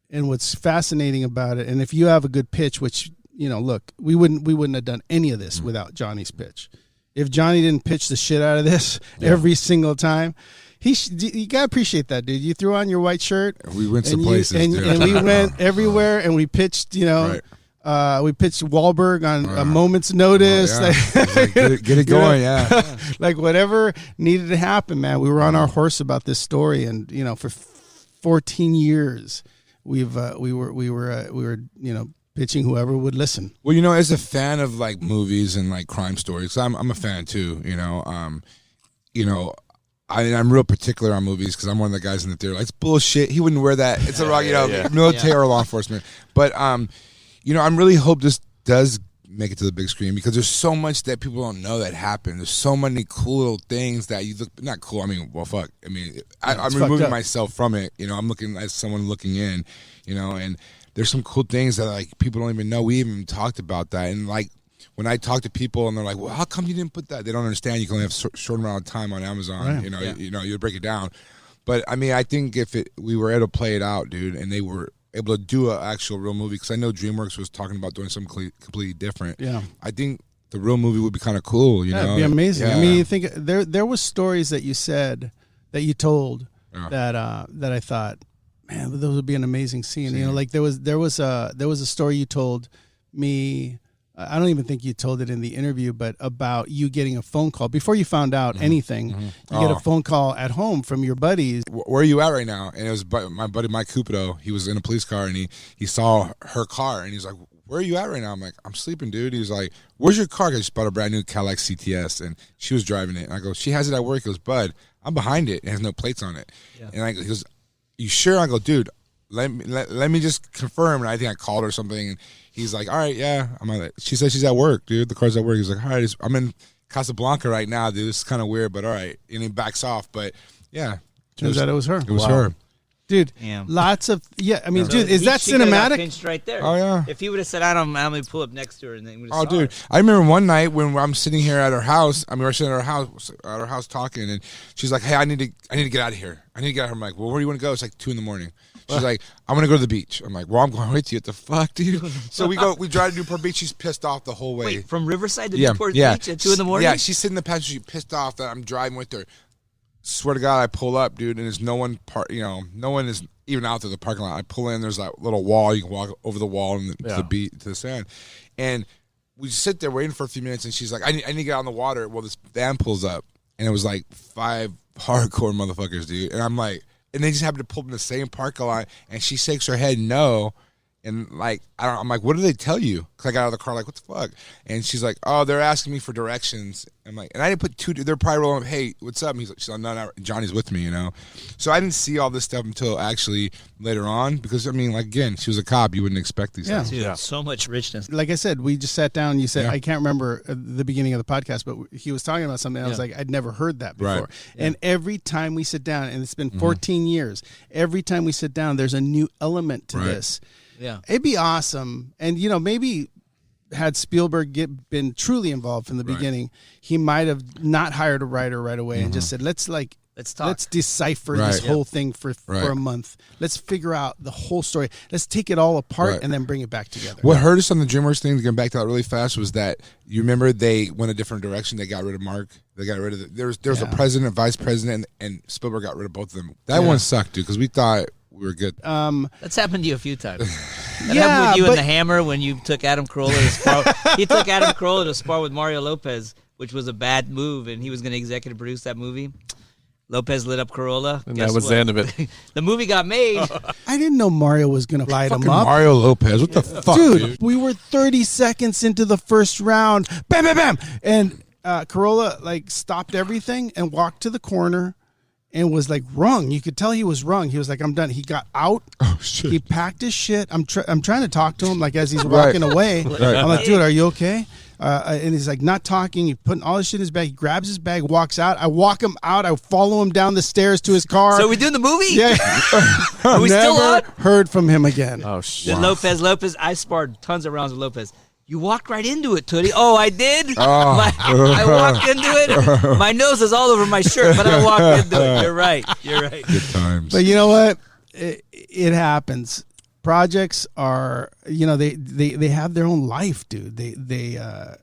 and what's fascinating about it. And if you have a good pitch, which look, we wouldn't have done any of this without Johnny's pitch. If Johnny didn't pitch the shit out of this every single time, you gotta appreciate that, dude. You threw on your white shirt. We went some places, dude. And we went everywhere, and we pitched, we pitched Wahlberg on a moment's notice. Get it going, yeah. Like whatever needed to happen, man. We were on our horse about this story, and for 14 years, we were pitching whoever would listen. Well, as a fan of like movies and like crime stories, I'm a fan too. I'm real particular on movies because I'm one of the guys in the theater. Like, it's bullshit. He wouldn't wear that. It's a wrong, military or law enforcement. But I'm really hope this does make it to the big screen because there's so much that people don't know that happened. There's so many cool little things that you look not cool. I mean, well, fuck. I mean, I'm removing myself from it. I'm looking at someone looking in. And there's some cool things that like people don't even know. We even talked about that, and like when I talk to people and they're like, "Well, how come you didn't put that?" They don't understand. You can only have short amount of time on Amazon. Right. You break it down. But I mean, I think if we were able to play it out, dude, and they were able to do an actual real movie, because I know DreamWorks was talking about doing something completely different. Yeah, I think the real movie would be kind of cool. It'd be amazing. Yeah. I mean, you think there was stories that you said that you told that I thought, man, those would be an amazing scene. Like there was a story you told me. I don't even think you told it in the interview, but about you getting a phone call before you found out anything. Mm-hmm. You get a phone call at home from your buddies. Where are you at right now? And it was my buddy Mike Cupido. He was in a police car and he saw her car and he's like, "Where are you at right now?" I'm like, "I'm sleeping, dude." He was like, "Where's your car?" I just bought a brand new Cadillac CTS and she was driving it. And I go, "She has it at work." He goes, "Bud, I'm behind it. It has no plates on it." Yeah. And he goes, "You sure?" I go, "Dude, let me just confirm." And I think I called her or something. And he's like, "All right, yeah." I'm like, "She says she's at work, dude. The car's at work." He's like, "All right, I'm in Casablanca right now, dude. This is kind of weird, but all right." And he backs off. But yeah, turns out it was her. It was her. Dude, lots of I mean, dude, is that cinematic? Pinched right there. Oh yeah. If he would have said, "I'm gonna pull up next to her," and then dude, I remember one night when I'm sitting here at her house. I mean, we're sitting at her house talking, and she's like, "Hey, I need to get out of here. I need to get out of here." I'm like, "Well, where do you want to go?" It's like 2 a.m. She's like, "I want to go to the beach." I'm like, "Well, I'm going with you." What the fuck, dude? So we drive to Newport Beach. She's pissed off the whole way. Wait, from Riverside to Newport Beach at 2 a.m? Yeah, she's sitting in the passenger seat, pissed off that I'm driving with her. Swear to God, I pull up, dude, and there's no one. No one is even out to the parking lot. I pull in. There's that little wall. You can walk over the wall and to the beach, to the sand, and we sit there waiting for a few minutes. And she's like, "I need to get out on the water." Well, this van pulls up, and it was like 5 hardcore motherfuckers, dude. And I'm like. And they just happened to pull up in the same parking lot, and she shakes her head no, and like I'm like, "What did they tell you?" Because I got out of the car like, "What the fuck?" And she's like, "Oh, they're asking me for directions." I'm like, and I didn't put 2. They're probably rolling up, "Hey, what's up?" And she's like, "No, Johnny's with me," So I didn't see all this stuff until actually later on, because I mean, like again, she was a cop. You wouldn't expect these things. Dude, so much richness. Like I said, we just sat down. You said I can't remember the beginning of the podcast, but he was talking about something. I was like, I'd never heard that before. Right. And every time we sit down, and it's been 14 years, every time we sit down, there's a new element to this. Yeah, it'd be awesome, and maybe had Spielberg been truly involved from the beginning, he might have not hired a writer right away and just said, let's talk. Let's decipher this whole thing for a month. Let's figure out the whole story. Let's take it all apart and then bring it back together. What hurt us on the DreamWorks thing, to get back to that really fast, was that you remember they went a different direction. They got rid of Mark. They got rid of there was a president, a vice president, and Spielberg got rid of both of them. That one sucked, dude, because we thought we were good. That's happened to you a few times. That happened with you and the Hammer when you took Adam Carolla to spar. He took Adam Carolla to spar with Mario Lopez, which was a bad move, and he was going to executive produce that movie. Lopez lit up Carolla. And that was the end of it. The movie got made. I didn't know Mario was going to light him up. Mario Lopez. What the fuck, dude? We were 30 seconds into the first round. Bam, bam, bam. And Carolla stopped everything and walked to the corner and was wrung. You could tell he was wrung. He was like, "I'm done." He got out. Oh, shit. He packed his shit. I'm trying to talk to him as he's walking away. I'm like, "Dude, are you okay?" And he's not talking. He's putting all his shit in his bag. He grabs his bag, walks out. I walk him out. I follow him down the stairs to his car. So we doing the movie? Yeah. Are we still on? Heard from him again. Oh, shit. Then Lopez, I sparred tons of rounds with Lopez. You walked right into it, Tootie. Oh, I did? I walked into it. My nose is all over my shirt, but I walked into it. You're right. Good times. But you know what? It happens. projects are, they have their own life, dude. It's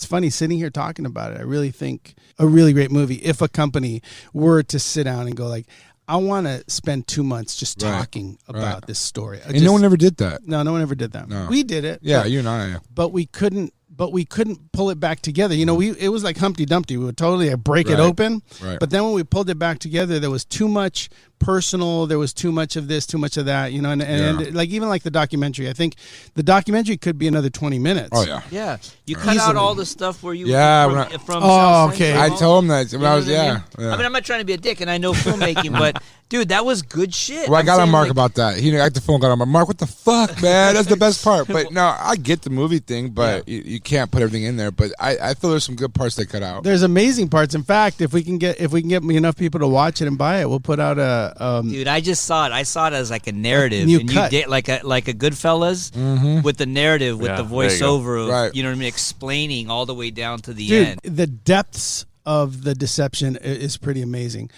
funny sitting here talking about it. I really think a really great movie. If a company were to sit down and go like, I want to spend 2 months just talking about this story. No one ever did that. No one ever did that. No. We did it. Yeah, you and I. But we couldn't pull it back together. It was like Humpty Dumpty. We would totally break it open. Right. But then when we pulled it back together, there was too much personal. There was too much of this, too much of that. And like even like the documentary. I think the documentary could be another 20 minutes. Oh yeah. Yeah. You cut out all the stuff where you from Oh, okay. I told him that when I was I mean, I'm not trying to be a dick, and I know filmmaking, but dude, that was good shit. Well, I got on Mark about that. He got the phone. Got on Mark. What the fuck, man? That's the best part. But no, I get the movie thing, but you can't put everything in there. But I feel there's some good parts they cut out. There's amazing parts. In fact, if we can get enough people to watch it and buy it, we'll put out a. Dude, I just saw it. I saw it as like a narrative, new and cut. you did like a Goodfellas with the narrative, with the voiceover of explaining all the way down to the end. The depths of the deception is pretty amazing.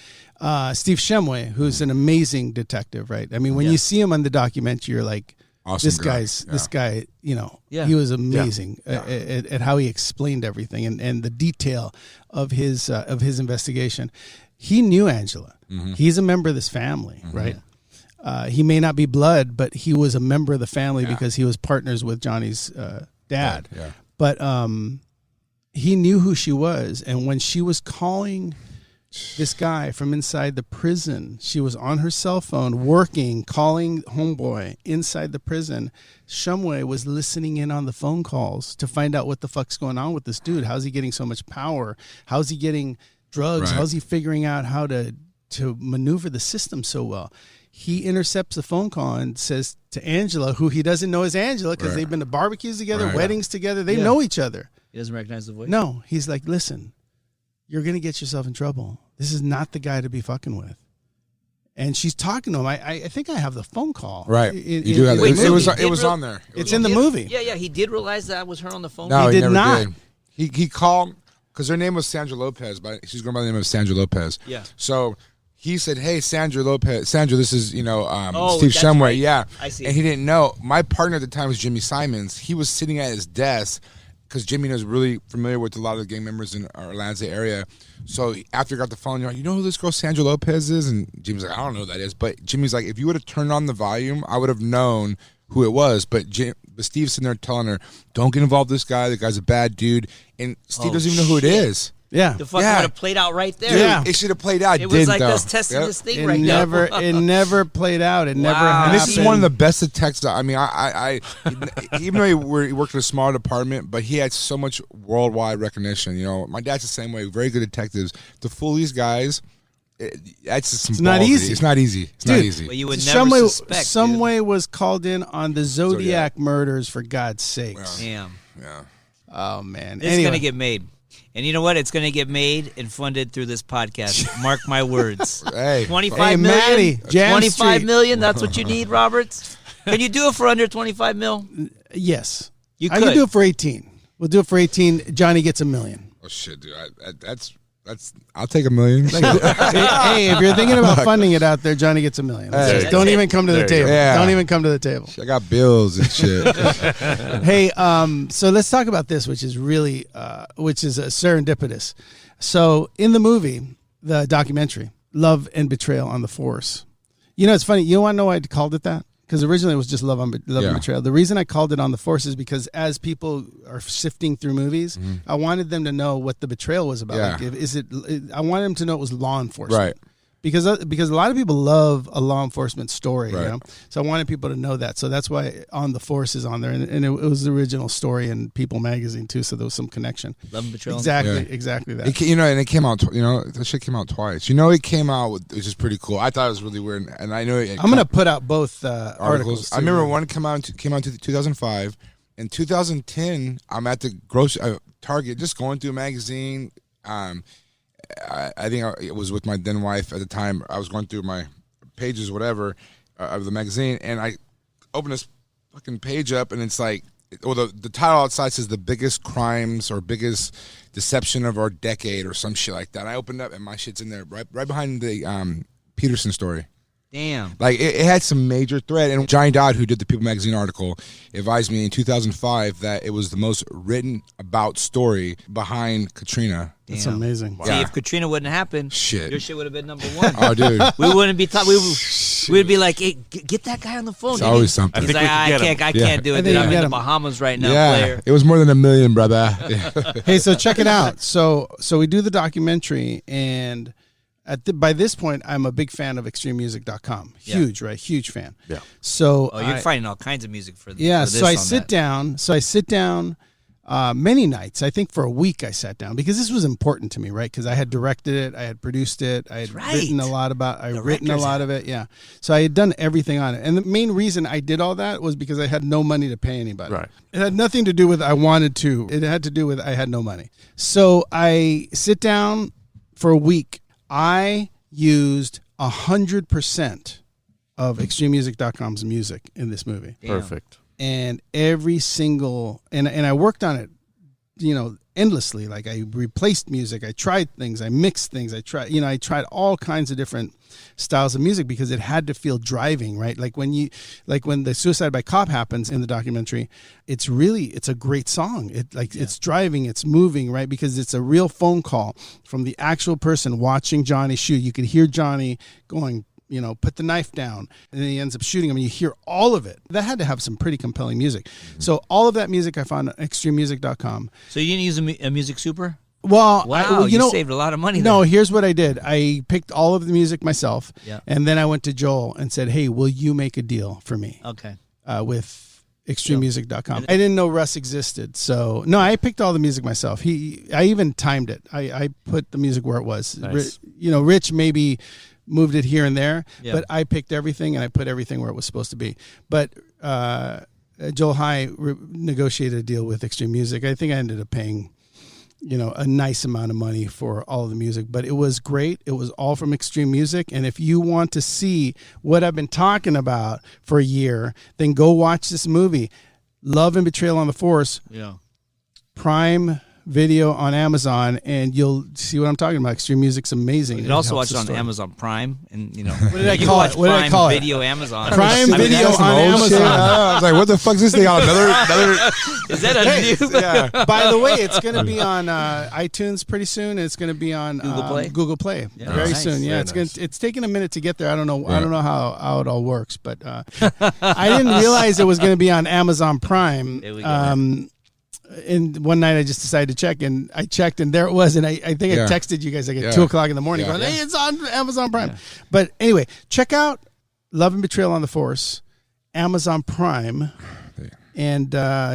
Steve Shumway, who's an amazing detective, right? I mean, when you see him on the documentary, you're like, awesome this guy, he was amazing at how he explained everything and the detail of his investigation. He knew Angela. Mm-hmm. He's a member of this family, right? He may not be blood, but he was a member of the family because he was partners with Johnny's dad. Yeah. But he knew who she was, and when she was calling this guy from inside the prison, she was on her cell phone working, calling homeboy inside the prison. Shumway was listening in on the phone calls to find out what the fuck's going on with this dude. How's he getting so much power? How's he getting drugs? How's he figuring out how to maneuver the system so well? He intercepts the phone call and says to Angela, who he doesn't know is Angela because they've been to barbecues together, weddings together. They know each other. He doesn't recognize the voice? No. He's like, listen, you're going to get yourself in trouble. This is not the guy to be fucking with. And she's talking to him. I think I have the phone call. Right. You do have it. It was on there. It's in the movie. Yeah. He did realize that was her on the phone. No, he never not. did. He called because her name was Sandra Lopez, but she's going by the name of Sandra Lopez. Yeah. So he said, "Hey, Sandra Lopez. Sandra, this is Steve Shumway." Right. Yeah, I see. And he didn't know. My partner at the time was Jimmy Simons. He was sitting at his desk because Jimmy was really familiar with a lot of the gang members in our Atlanta area. So after he got the phone, you're like, you know who this girl Sandra Lopez is? And Jimmy's like, I don't know who that is. But Jimmy's like, if you would have turned on the volume, I would have known who it was. But Steve's sitting there telling her, don't get involved with this guy. The guy's a bad dude. And Steve doesn't even know who it is. Yeah. The fuck would have played out right there. Yeah. It should have played out. It was like us testing this thing right now. It never played out. It never happened. And this is one of the best detectives. I mean, I even though he worked in a small department, but he had so much worldwide recognition. My dad's the same way. Very good detectives. To fool these guys, that's just it's not easy. It's not easy. It's not easy. Well, you would never suspect. Shumway was called in on the Zodiac murders, for God's sakes. Damn. Yeah. Oh, man. It's going to get made. And you know what? It's going to get made and funded through this podcast. Mark my words. Hey. 25 million? Maddie, Jam 25 Street. million? That's what you need, Roberts? Can you do it for under 25 mil? Yes. You I could. can do it for 18. We'll do it for 18. Johnny gets $1 million. Oh, shit, dude. That's I'll take $1 million. Hey, if you're thinking about funding it out there, Johnny gets $1 million. Hey. Don't even come to the table. Yeah. Don't even come to the table. I got bills and shit. Hey, so let's talk about this, which is really, serendipitous. So in the movie, the documentary, Love and Betrayal on the Force. It's funny. You want to know why I called it that? Because originally it was just Love and Betrayal. The reason I called it On the Force is because as people are sifting through movies, I wanted them to know what the betrayal was about. Yeah. Like, I wanted them to know it was law enforcement. Right. Because a lot of people love a law enforcement story, Right. So I wanted people to know that. So that's why On the Force is on there, and it was the original story in People magazine too. So there was some connection. Love and Betrayal. Exactly that. And it came out. That shit came out twice. It came out, which is pretty cool. I thought it was really weird, and I know I'm gonna put out both articles. I remember one came out in 2005. In 2010, I'm at the Target, just going through a magazine. I think it was with my then wife at the time. I was going through my pages, whatever, of the magazine, and I opened this fucking page up, and it's like, the title outside says the biggest crimes or biggest deception of our decade or some shit like that. And I opened up, and my shit's in there, right behind the Peterson story. Damn. Like it had some major threat. And Johnny Dodd, who did the People magazine article, advised me in 2005 that it was the most written about story behind Katrina. That's Damn. amazing. See, if Katrina wouldn't happen, Shit. your shit would have been number one. Oh, dude. We wouldn't be we'd be like, hey, get that guy on the phone. It's always something. He's like, I can't do it. Dude. I'm in the Bahamas right now, player. It was more than $1 million, brother. Hey, so check it out. So we do the documentary, and by this point, I'm a big fan of extrememusic.com. Huge, right? Huge fan. Yeah. So you're finding all kinds of music for yeah. For this so I sit down. Many nights. I think for a week I sat down because this was important to me, right? Because I had directed it, I had produced it, I had written a lot about. Written a lot of it. Yeah. So I had done everything on it, and the main reason I did all that was because I had no money to pay anybody. Right. It had nothing to do with I wanted to. It had to do with I had no money. So I sit down for a week. I used 100% of extrememusic.com's music in this movie. Damn. Perfect. And every single, and I worked on it, endlessly. Like I replaced music, I tried things, I mixed things, I tried all kinds of different styles of music because it had to feel driving, right? Like when the Suicide by Cop happens in the documentary, it's a great song. It's driving, it's moving, right? Because it's a real phone call from the actual person watching Johnny shoot. You could hear Johnny going, put the knife down, and then he ends up shooting him, and you hear all of it. That had to have some pretty compelling music. So all of that music I found on extrememusic.com. So you didn't use a Music Super? Well, wow, you saved a lot of money. No, here's what I did. I picked all of the music myself, yeah. And then I went to Joel and said, hey, will you make a deal for me? Okay. With extrememusic.com. I didn't know Russ existed, so no, I picked all the music myself. I even timed it. I put the music where it was. Nice. Rich maybe moved it here and there, yeah. But I picked everything and I put everything where it was supposed to be. But Joel High negotiated a deal with Extreme Music. I think I ended up paying, a nice amount of money for all of the music, but it was great. It was all from Extreme Music. And if you want to see what I've been talking about for a year, then go watch this movie, Love and Betrayal on the Force. Yeah. Prime Video on Amazon, and you'll see what I'm talking about. Extreme Music's amazing. You can also watch it on Amazon Prime, and what did I call it? What did I call it? Video Amazon. Prime Video on Amazon. I was like, what the fuck is this thing on? Another Is that a new? yeah. By the way, it's going to be on iTunes pretty soon. And it's going to be on Google Play Yeah. very Nice. soon. Yeah, Very it's taking a minute to get there. I don't know. Right. I don't know how it all works, but I didn't realize it was going to be on Amazon Prime. There we go. And one night I just decided to check, and I checked, and there it was. And I think I texted you guys like at 2:00 in the morning, going, "Hey, it's on Amazon Prime." Yeah. But anyway, check out Love and Betrayal on the Force, Amazon Prime, and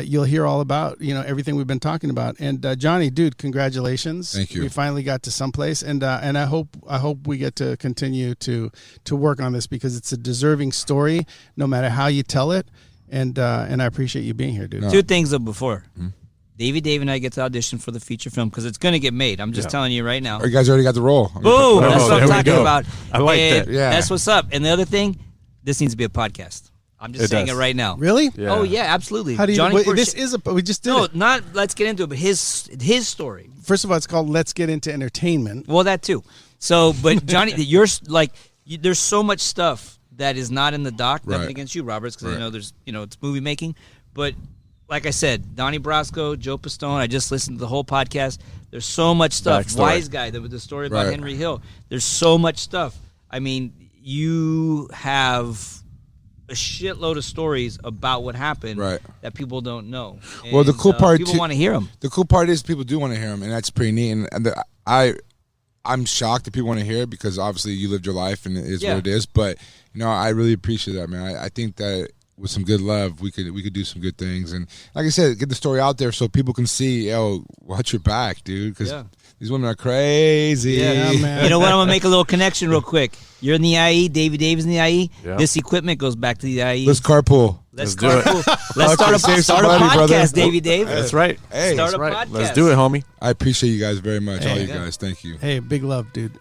you'll hear all about everything we've been talking about. And Johnny, dude, congratulations! Thank you. We finally got to someplace, and I hope we get to continue to work on this because it's a deserving story, no matter how you tell it. And I appreciate you being here, dude. No. Two things though before. Dave and I get to audition for the feature film because it's going to get made. I'm just telling you right now. You guys already got the role. Boom! That's what I'm talking about. I like that. Yeah. That's what's up. And the other thing, this needs to be a podcast. I'm just saying it right now. Really? Yeah. Oh yeah, absolutely. How do you? Johnnie Porche, this is we just did no, it. not let's get into it, but his story. First of all, it's called Let's Get Into Entertainment. Well, that too. So, but Johnny, there's so much stuff that is not in the doc. Nothing against you, Roberts, because I know there's it's movie making, but. Like I said, Donnie Brasco, Joe Pistone, I just listened to the whole podcast. There's so much stuff. Backstory. Wise Guy, the story about Henry Hill. There's so much stuff. I mean, you have a shitload of stories about what happened that people don't know. And, well, the cool part people want to hear them. The cool part is people do want to hear them, and that's pretty neat. And I'm shocked that people want to hear it because obviously you lived your life and it is what it is. But I really appreciate that, man. I think that. With some good love, we could do some good things, and like I said, get the story out there so people can see. Watch your back, dude, because these women are crazy. Yeah, man. You know what? I'm gonna make a little connection real quick. You're in the IE. Davey Dave's in the IE. Yeah. This equipment goes back to the IE. Let's carpool. Let's do it. Let's start a podcast, brother. Davey Dave. That's right. Hey, start that's a right. podcast. Let's do it, homie. I appreciate you guys very much. Hey, all you guys. Thank you. Hey, big love, dude.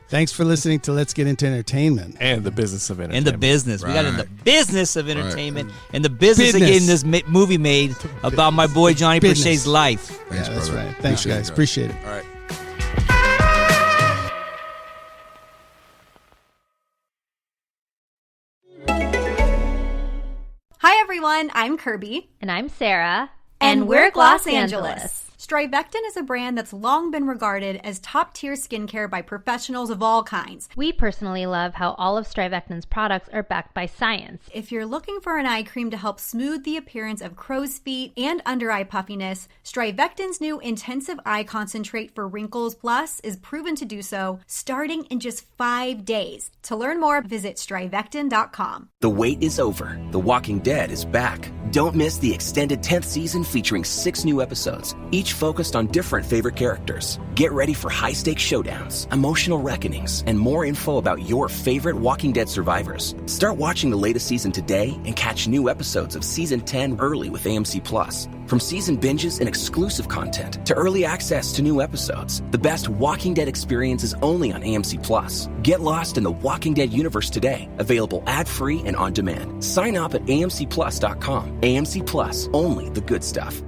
Thanks for listening to Let's Get Into Entertainment. And the business of entertainment. In the business. We got in the business of entertainment and the business of Business. getting this movie made about my boy Johnnie Porche's life. Thanks, That's brother. right. Thanks, guys. Appreciate it. All right. everyone, I'm Kirby. And I'm Sarah. And we're Los Angeles. Strivectin is a brand that's long been regarded as top-tier skincare by professionals of all kinds. We personally love how all of Strivectin's products are backed by science. If you're looking for an eye cream to help smooth the appearance of crow's feet and under-eye puffiness, Strivectin's new Intensive Eye Concentrate for Wrinkles Plus is proven to do so, starting in just 5 days. To learn more, visit Strivectin.com. The wait is over. The Walking Dead is back. Don't miss the extended 10th season featuring 6 new episodes, each focused on different favorite characters. Get ready for high-stakes showdowns, emotional reckonings, and more info about your favorite Walking Dead survivors. Start watching the latest season today and catch new episodes of Season 10 early with AMC+. From season binges and exclusive content to early access to new episodes, the best Walking Dead experience is only on AMC+. Get lost in the Walking Dead universe today. Available ad-free and on demand. Sign up at amcplus.com. AMC+, only the good stuff.